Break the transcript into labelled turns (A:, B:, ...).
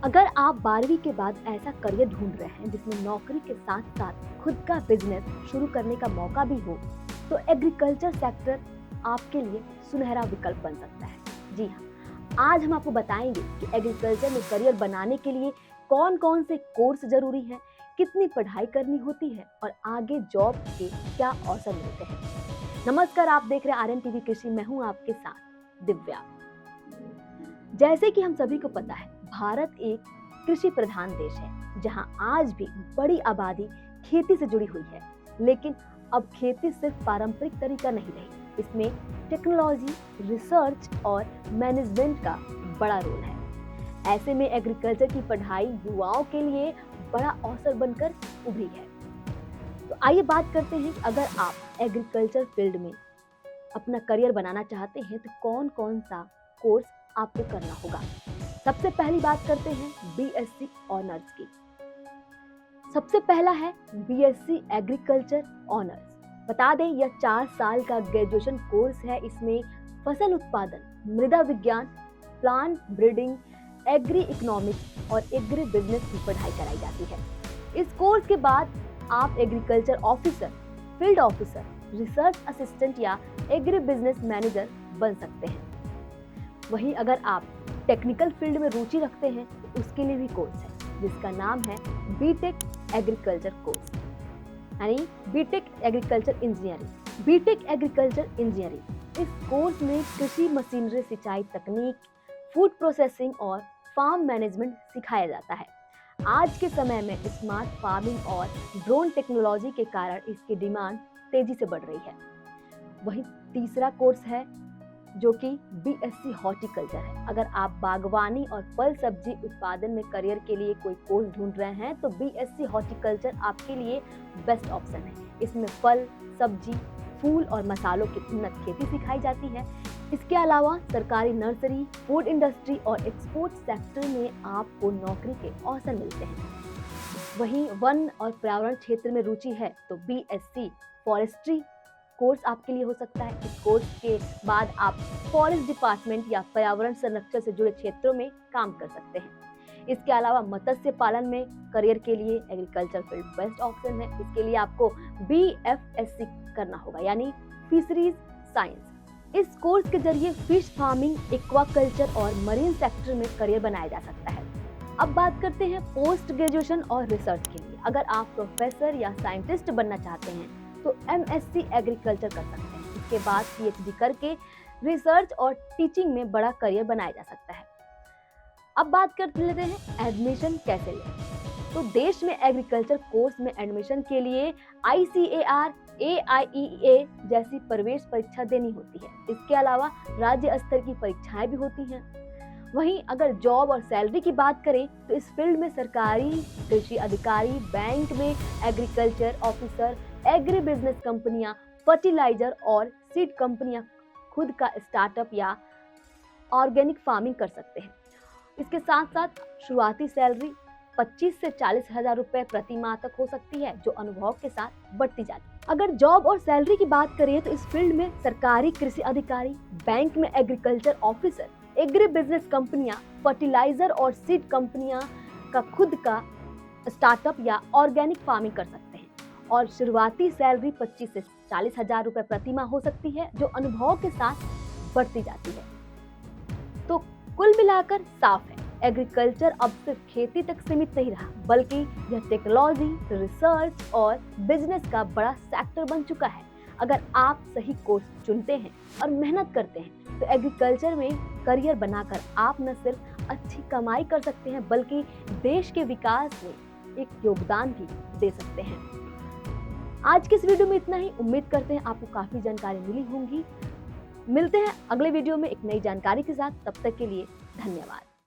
A: अगर आप 12वीं के बाद ऐसा करियर ढूंढ रहे हैं जिसमें नौकरी के साथ साथ खुद का बिजनेस शुरू करने का मौका भी हो, तो एग्रीकल्चर सेक्टर आपके लिए सुनहरा विकल्प बन सकता है। जी हाँ, आज हम आपको बताएंगे कि एग्रीकल्चर में करियर बनाने के लिए कौन कौन से कोर्स जरूरी हैं, कितनी पढ़ाई करनी होती है और आगे जॉब के क्या अवसर मिलते हैं। नमस्कार, आप देख रहे हैं आरएन टीवी कृषि। मैं हूं आपके साथ दिव्या। जैसे कि हम सभी को पता है, भारत एक कृषि प्रधान देश है जहां आज भी बड़ी आबादी खेती से जुड़ी हुई है। लेकिन अब खेती सिर्फ पारंपरिक तरीका नहीं रही, इसमें टेक्नोलॉजी, रिसर्च और मैनेजमेंट का बड़ा रोल है। ऐसे में एग्रीकल्चर की पढ़ाई युवाओं के लिए बड़ा अवसर बनकर उभरी है। तो आइए बात करते हैं कि अगर आप एग्रीकल्चर फील्ड में अपना करियर बनाना चाहते हैं तो कौन कौन सा कोर्स आपको करना होगा। सबसे पहली बात करते हैं बीएससी ऑनर्स की। सबसे पहला है बीएससी एग्रीकल्चर ऑनर्स। बता दें, यह 4 साल का ग्रेजुएशन कोर्स है। इसमें फसल उत्पादन, मृदा विज्ञान, प्लांट ब्रीडिंग, एग्री इकोनॉमिक्स और एग्री बिजनेस की पढ़ाई कराई जाती है। इस कोर्स के बाद आप agriculture officer, field officer, research assistant या एग्री बिजनेस मैनेजर बन सकते हैं। वहीं अगर आप टेक्निकल फील्ड में रुचि रखते हैं तो उसके लिए भी कोर्स है जिसका नाम है बीटेक एग्रीकल्चर कोर्स, यानी B Tech agriculture engineering. B Tech agriculture engineering, इस कोर्स में कृषि मशीनरी, सिंचाई तकनीक, फूड प्रोसेसिंग और फार्म मैनेजमेंट सिखाया जाता है। आज के समय में स्मार्ट फार्मिंग और ड्रोन टेक्नोलॉजी के कारण इसकी डिमांड तेजी से बढ़ रही है। वहीं तीसरा कोर्स है जो कि बीएससी हॉर्टिकल्चर है। अगर आप बागवानी और फल सब्जी उत्पादन में करियर के लिए कोई कोर्स ढूंढ रहे हैं तो बीएससी हॉर्टिकल्चर आपके लिए बेस्ट ऑप्शन है। इसमें फल, सब्जी, फूल और मसालों की उन्नत खेती सिखाई जाती है। इसके अलावा सरकारी नर्सरी, फूड इंडस्ट्री और एक्सपोर्ट सेक्टर में आपको नौकरी के अवसर मिलते हैं। वहीं वन और पर्यावरण क्षेत्र में रुचि है तो बीएससी फॉरेस्ट्री कोर्स आपके लिए हो सकता है। इस कोर्स के बाद आप फॉरेस्ट डिपार्टमेंट या पर्यावरण संरक्षण से जुड़े क्षेत्रों में काम कर सकते हैं। इसके अलावा मत्स्य पालन में करियर के लिए एग्रीकल्चर फील्ड बेस्ट ऑप्शन है। इसके लिए आपको बीएफएससी करना होगा, यानी फिशरीज साइंस। इस कोर्स के जरिए फिश फार्मिंग, एक्वाकल्चर और मरीन सेक्टर में करियर बनाया जा सकता है। अब बात करते हैं पोस्ट ग्रेजुएशन और रिसर्च के लिए। अगर आप प्रोफेसर या साइंटिस्ट बनना चाहते हैं तो एमएससी एग्रीकल्चर कर सकते हैं। इसके बाद पीएचडी करके रिसर्च और टीचिंग में बड़ा करियर बनाया जा सकता है। अब बात कर लेते हैं एडमिशन कैसे लें। तो देश में एग्रीकल्चर कोर्स में एडमिशन के लिए आईसीएआर, एआईईए जैसी प्रवेश परीक्षा देनी होती है। इसके अलावा राज्य स्तर की परीक्षाएं भी होती हैं। वहीं अगर जॉब और सैलरी की बात करें तो इस फील्ड में सरकारी कृषि अधिकारी, बैंक में एग्रीकल्चर ऑफिसर, एग्री बिजनेस कंपनियां, फर्टिलाइजर और सीड कंपनियां खुद का स्टार्टअप या ऑर्गेनिक फार्मिंग कर सकते हैं। इसके साथ साथ शुरुआती सैलरी 25 से 40 हजार रुपए प्रति माह तक हो सकती है, जो अनुभव के साथ बढ़ती जाती है। अगर जॉब और सैलरी की बात करें तो इस फील्ड में सरकारी कृषि अधिकारी, बैंक में एग्रीकल्चर ऑफिसर, एग्री बिजनेस कंपनियां, फर्टिलाइजर और सीड कंपनियां का खुद का स्टार्टअप या ऑर्गेनिक फार्मिंग कर सकते हैं और शुरुआती सैलरी 25 से 40 हजार रुपए प्रति माह हो सकती है, जो अनुभव के साथ बढ़ती जाती है। तो कुल मिलाकर साफ है, एग्रीकल्चर अब सिर्फ खेती तक सीमित नहीं रहा, बल्कि यह टेक्नोलॉजी, रिसर्च और बिजनेस का बड़ा सेक्टर बन चुका है। अगर आप सही कोर्स चुनते हैं और मेहनत करते हैं तो एग्रीकल्चर में करियर बनाकर आप न सिर्फ अच्छी कमाई कर सकते हैं, बल्कि देश के विकास में एक योगदान भी दे सकते हैं। आज के इस वीडियो में इतना ही। उम्मीद करते हैं आपको काफी जानकारी मिली होगी। मिलते हैं अगले वीडियो में एक नई जानकारी के साथ। तब तक के लिए धन्यवाद।